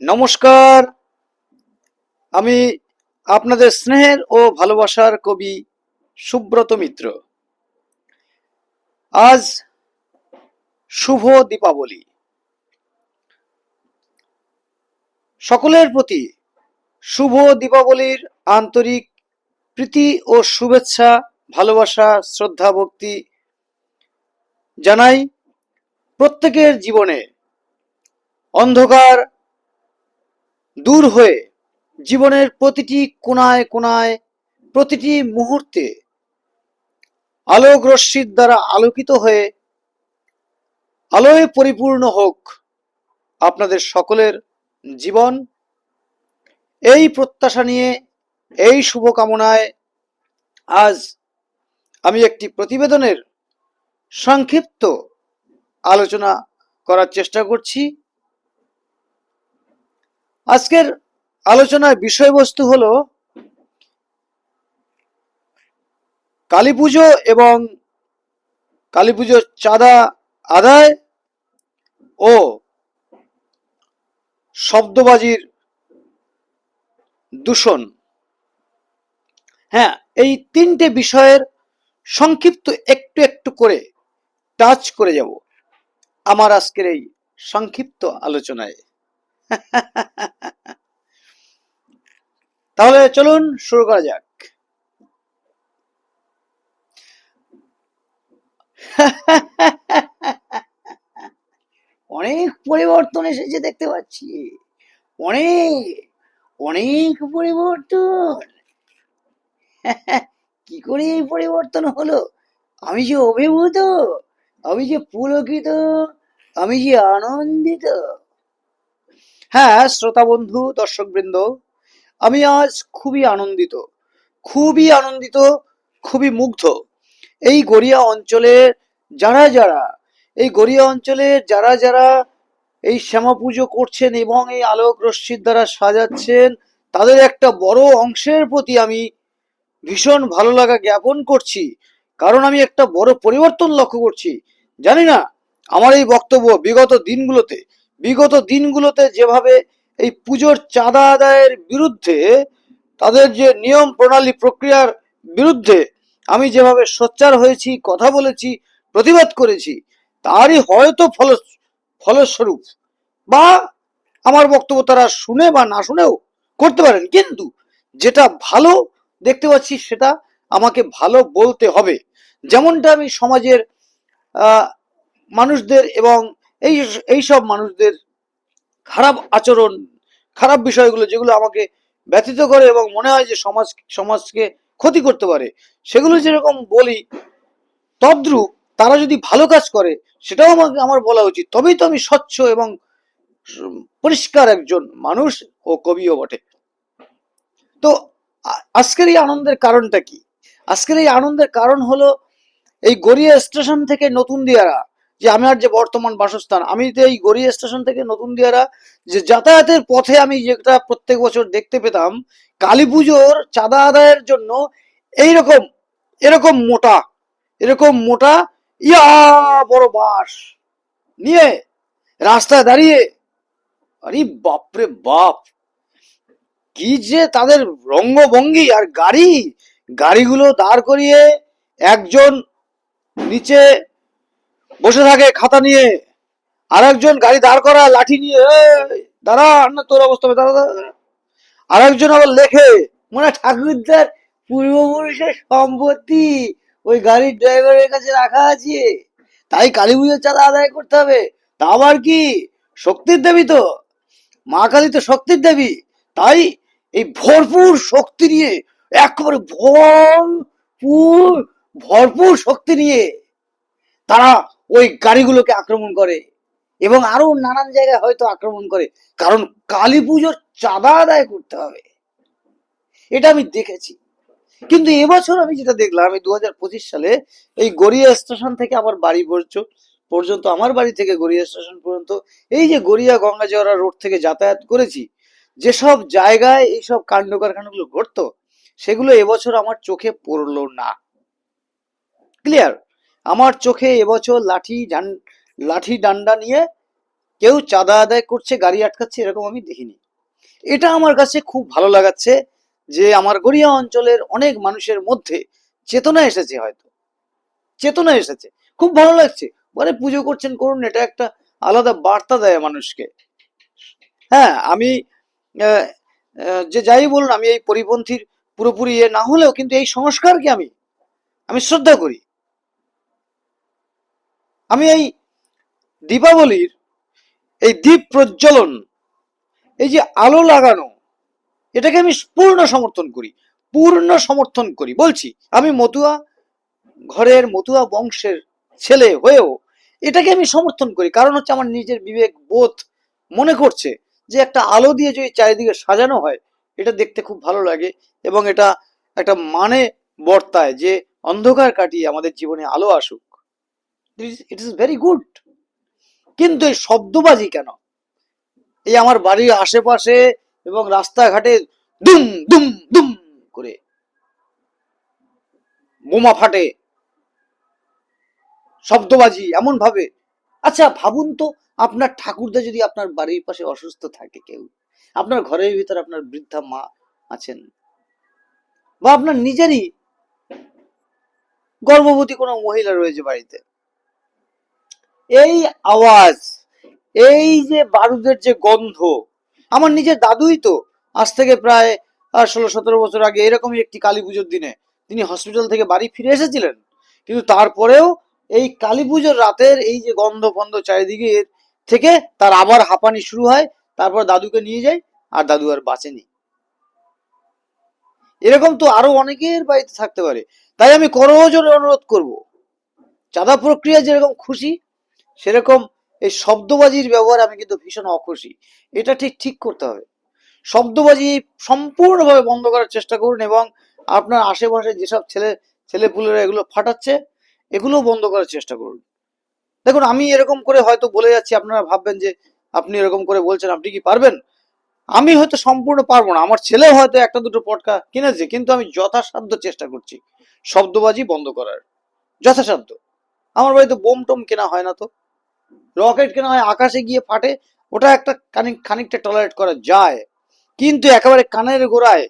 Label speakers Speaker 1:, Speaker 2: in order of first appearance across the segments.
Speaker 1: নমস্কার। আমি আপনাদের স্নেহের ও ভালোবাসার কবি সুব্রত মিত্র। আজ শুভ দীপাবলি। সকলের প্রতি শুভ দীপাবলির আন্তরিক প্রীতি ও শুভেচ্ছা, ভালোবাসা, শ্রদ্ধা, ভক্তি জানাই। প্রত্যেকের জীবনে অন্ধকার দূর হয়ে জীবনের প্রতিটি কোণায় কোণায়, প্রতিটি মুহূর্তে আলোক রশ্মির দ্বারা আলোকিত হয়ে আলোয় পরিপূর্ণ হোক আপনাদের সকলের জীবন। এই প্রত্যাশা নিয়ে, এই শুভকামনায় আজ আমি একটি প্রতিবেদনের সংক্ষিপ্ত আলোচনা করার চেষ্টা করছি। আজকের আলোচনার বিষয়বস্তু হলো কালী পুজো এবং কালী পুজোর চাঁদা আদায় ও শব্দবাজির দূষণ। হ্যাঁ, এই তিনটে বিষয়ের সংক্ষিপ্ত একটু একটু করে টাচ করে যাব আমার আজকের এই সংক্ষিপ্ত আলোচনায়। তাহলে চলুন শুরু করা যাক। অনেক পরিবর্তন এসেছে দেখতে পাচ্ছি, অনেক অনেক পরিবর্তন। কি করে এই পরিবর্তন হলো? আমি যে অভিভূত, আমি যে পুলকিত, আমি যে আনন্দিত। হ্যাঁ শ্রোতা বন্ধু, দর্শক বৃন্দ, আমি আজ খুবই আনন্দিত, খুবই আনন্দিত, খুবই মুগ্ধ। এই গড়িয়া অঞ্চলের যারা যারা এই গড়িয়া অঞ্চলের যারা যারা এই শ্যামা পুজো করছেন এবং এই আলোক রশ্মির দ্বারা সাজাচ্ছেন, তাদের একটা বড় অংশের প্রতি আমি ভীষণ ভালো লাগা জ্ঞাপন করছি। কারণ আমি একটা বড় পরিবর্তন লক্ষ্য করছি। জানি না আমার এই বক্তব্য বিগত দিনগুলোতে যেভাবে এই পুজোর চাঁদা আদায়ের বিরুদ্ধে, তাদের যে নিয়ম প্রণালী প্রক্রিয়ার বিরুদ্ধে আমি যেভাবে সোচ্চার হয়েছি, কথা বলেছি, প্রতিবাদ করেছি, তারই হয়তো ফলস্বরূপ বা আমার বক্তব্য তারা শুনে বা না শুনেও করতে পারেন। কিন্তু যেটা ভালো দেখতে পাচ্ছি সেটা আমাকে ভালো বলতে হবে। যেমনটা আমি সমাজের মানুষদের এবং এই এইসব মানুষদের খারাপ আচরণ, খারাপ বিষয়গুলো যেগুলো আমাকে ব্যথিত করে এবং মনে হয় যে সমাজকে ক্ষতি করতে পারে, সেগুলো যেরকম বলি, তদ্রূপ তারা যদি ভালো কাজ করে সেটাও আমাকে আমার বলা উচিত। তবেই তো আমি স্বচ্ছ এবং পরিষ্কার একজন মানুষ ও কবিও বটে। তো আজকের এই আনন্দের কারণটা কি? আজকের এই আনন্দের কারণ হলো এই গড়িয়া স্টেশন থেকে নতুন দিয়ারা, যে আমার যে বর্তমান বাসস্থান, আমি তো এই গড়িয়া স্টেশন থেকে নতুন দিয়ারা যে যাতায়াতের পথে আমি যেটা প্রত্যেক বছর দেখতে পেতাম, কালী পুজোর চাঁদা আদায়ের জন্য এইরকম এরকম মোটা ইয়া বড় বাঁশ নিয়ে রাস্তায় দাঁড়িয়ে, আরে বাপরে বাপ, কি যে তাদের রঙ্গভঙ্গি! আর গাড়িগুলো দাঁড় করিয়ে একজন নিচে বসে থাকে খাতা নিয়ে, আর একজন গাড়ি দাঁড় করা লাঠি নিয়ে, দাঁড়া না তোর অবস্থা দাঁড়া দাঁড়া। আর একজন আবার লেখে, মানে ঠাকুরদার পূর্বপুরুষের সম্পত্তি ওই গাড়ির ড্রাইভারের কাছে রাখা আছে, তাই কালী পুজোর চাঁদা আদায় করতে হবে। তা আবার কি, শক্তির দেবী তো, মা কালী তো শক্তির দেবী, তাই এই ভরপুর শক্তি নিয়ে, একেবারে ভরপুর শক্তি নিয়ে তারা ওই গাড়িগুলোকে আক্রমণ করে এবং আরো নানান জায়গায় হয়তো আক্রমণ করে, কারণ কালী পুজোর চাঁদা আদায় করতে হবে। এটা আমি দেখেছি। কিন্তু এবছর আমি যেটা দেখলাম, এই 2025 সালে এই গড়িয়া স্টেশন থেকে আমার বাড়ি পর্যন্ত, আমার বাড়ি থেকে গড়িয়া স্টেশন পর্যন্ত, এই যে গড়িয়া গঙ্গাজোয়ারা রোড থেকে যাতায়াত করেছি, যেসব জায়গায় এইসব কাণ্ড কারখানাগুলো ঘটতো, সেগুলো এবছর আমার চোখে পড়লো না। ক্লিয়ার? আমার চোখে এবছর লাঠি ডান্ডা নিয়ে কেউ চাঁদা আদায় করছে, গাড়ি আটকাচ্ছে, এরকম আমি দেখিনি। এটা আমার কাছে খুব ভালো লাগাচ্ছে যে আমার গড়িয়া অঞ্চলের অনেক মানুষের মধ্যে চেতনা এসেছে, হয়তো চেতনা এসেছে, খুব ভালো লাগছে। মানে পুজো করছেন, করুন, এটা একটা আলাদা বার্তা দেয় মানুষকে। হ্যাঁ, আমি আহ, যে যাই বলুন, আমি এই পরিপন্থীর পুরোপুরি ইয়ে না হলেও কিন্তু এই সংস্কারকে আমি আমি শ্রদ্ধা করি। আমি এই দীপাবলির এই দীপ প্রজ্বলন, এই যে আলো লাগানো, এটাকে আমি পূর্ণ সমর্থন করি, পূর্ণ সমর্থন করি। বলছি, আমি মতুয়া ঘরের, মতুয়া বংশের ছেলে হয়েও এটাকে আমি সমর্থন করি। কারণ হচ্ছে আমার নিজের বিবেক বোধ মনে করছে যে একটা আলো দিয়ে যদি চারিদিকে সাজানো হয়, এটা দেখতে খুব ভালো লাগে, এবং এটা একটা মানে বর্তায় যে অন্ধকার কাটিয়ে আমাদের জীবনে আলো আসুক। It is very good. কিন্তু এই শব্দবাজি কেন? এই আমার বাড়ির আশেপাশে এবং রাস্তাঘাটে দুম দুম দুম করে বোমা ফাটে, শব্দবাজি এমন ভাবে। আচ্ছা ভাবুন তো, আপনার ঠাকুরদা যদি আপনার বাড়ির পাশে অসুস্থ থাকে, কেউ আপনার ঘরের ভিতরে আপনার বৃদ্ধা মা আছেন, বা আপনার নিজেরই গর্ভবতী কোনো মহিলা রয়েছে বাড়িতে, এই আওয়াজ, এই যে বারুদের যে গন্ধ, আমার নিজের দাদুই তো আজ থেকে প্রায় 16-17 বছর আগে এরকমই একটি কালী পুজোর দিনে তিনি হসপিটাল থেকে বাড়ি ফিরে এসেছিলেন। কিন্তু তারপরেও এই কালী পুজোর রাতের এই যে গন্ধ ফন্ধ চারিদিকে থেকে তার আবার হাঁপানি শুরু হয়, তারপর দাদুকে নিয়ে যায়, আর দাদু আর বাঁচেনি। এরকম তো আরো অনেকের বাড়িতে থাকতে পারে। তাই আমি করজোরে অনুরোধ করব, চাঁদা প্রক্রিয়া যেরকম খুশি, সেরকম এই শব্দবাজির ব্যবহার আমি কিন্তু ভীষণ অখুশি। এটা ঠিক ঠিক করতে হবে। শব্দবাজি সম্পূর্ণভাবে বন্ধ করার চেষ্টা করুন, এবং আপনার আশেপাশে যেসব ছেলেপুলেরা এগুলো ফাটাচ্ছে, এগুলো বন্ধ করার চেষ্টা করুন। দেখুন, আমি এরকম করে হয়তো বলে যাচ্ছি, আপনারা ভাববেন যে আপনি এরকম করে বলছেন, আপনি কি পারবেন? আমি হয়তো সম্পূর্ণ পারবো না, আমার ছেলে হয়তো একটা দুটো পটকা কিনেছে, কিন্তু আমি যথাসাধ্য চেষ্টা করছি শব্দবাজি বন্ধ করার, যথাসাধ্য। আমার বাড়িতে বোম টোম কেনা হয় না তো, রকেট কেনা হয়, আকাশে গিয়ে ফাটে, ওটা একটা খানিকটা টলারেট করা যায়। কিন্তু একেবারে কানের গোড়ায়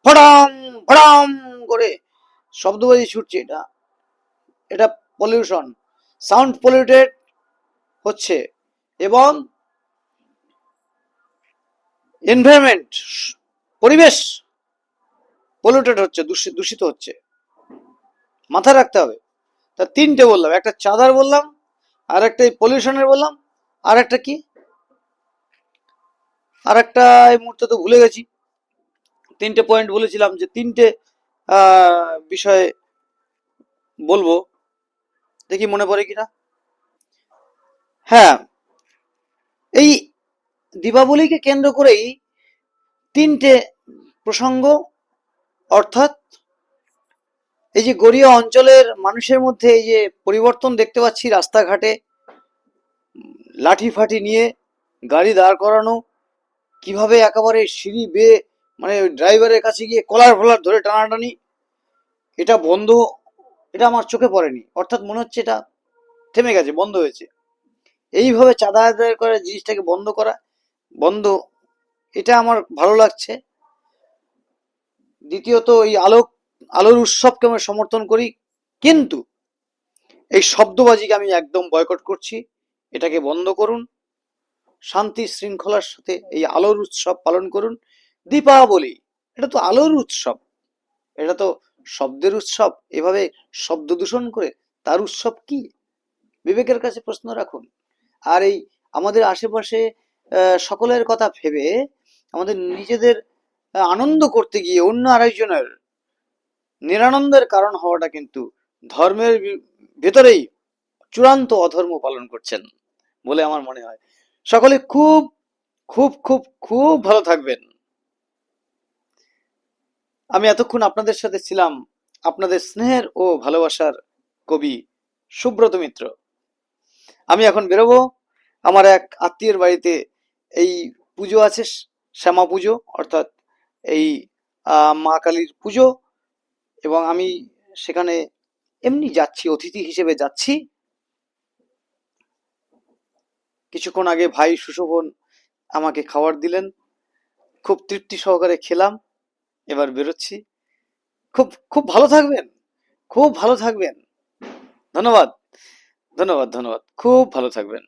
Speaker 1: ফড়াম ফড়াম করে শব্দবাজি ছুটছে, এটা এটা পলিউশন, সাউন্ড পলিউটেড হচ্ছে, এবং এনভায়রনমেন্ট, পরিবেশ পলিউটেড হচ্ছে, দূষিত হচ্ছে। মাথায় রাখতে হবে। তা তিনটে বললাম, একটা চাঁদার বললাম, আর একটা পলিউশনের বললাম, আর একটা কি, আর একটা এই মুহূর্তে তো ভুলে গেছি। তিনটে পয়েন্ট বলেছিলাম, যে তিনটে বিষয়ে বলবো, দেখি মনে পড়ে কিনা। হ্যাঁ, এই দীপাবলিকে কেন্দ্র করেই তিনটে প্রসঙ্গ, অর্থাৎ এই যে গড়িয়া অঞ্চলের মানুষের মধ্যে এই যে পরিবর্তন দেখতে পাচ্ছি, রাস্তাঘাটে লাঠি ফাঠি নিয়ে গাড়ি দাঁড় করানো, কিভাবে একেবারে সিঁড়ি বেয়ে, মানে ড্রাইভারের কাছে গিয়ে কলার ফলার ধরে টানাটানি, এটা বন্ধ, এটা আমার চোখে পড়েনি। অর্থাৎ মনে হচ্ছে এটা থেমে গেছে, বন্ধ হয়েছে। এইভাবে চাঁদা আদায় করে জিনিসটাকে বন্ধ করা, বন্ধ, এটা আমার ভালো লাগছে। দ্বিতীয়ত, এই আলোর উৎসবকে আমি সমর্থন করি, কিন্তু এই শব্দবাজিকে আমি একদম বয়কট করছি। এটাকে বন্ধ করুন, শান্তি শৃঙ্খলার সাথে এই আলোর উৎসব পালন করুন। দীপাবলি, এটা তো আলোর উৎসব, এটা তো শব্দের উৎসব। এভাবে শব্দ দূষণ করে তার উৎসব কি? বিবেকের কাছে প্রশ্ন রাখুন। আর এই আমাদের আশেপাশে সকলের কথা ভেবে আমাদের নিজেদের আনন্দ করতে গিয়ে অন্য আরেকজনের নিরানন্দের কারণ হওয়াটা কিন্তু ধর্মের ভেতরেই চূড়ান্ত অধর্ম পালন করছেন বলে আমার মনে হয়। সকলে খুব খুব খুব খুব ভালো থাকবেন। আমি এতক্ষণ আপনাদের সাথে ছিলাম আপনাদের স্নেহের ও ভালোবাসার কবি সুব্রত মিত্র। আমি এখন বেরোবো, আমার এক আত্মীয়ের বাড়িতে এই পুজো আছে, শ্যামা পুজো, অর্থাৎ এই মা কালীর পুজো, এবং আমি সেখানে এমনি যাচ্ছি, অতিথি হিসেবে যাচ্ছি। কিছুক্ষণ আগে ভাই সুশোভন আমাকে খাবার দিলেন, খুব তৃপ্তি সহকারে খেলাম, এবার বেরোচ্ছি। খুব খুব ভালো থাকবেন, খুব ভালো থাকবেন। ধন্যবাদ, ধন্যবাদ, ধন্যবাদ, খুব ভালো থাকবেন।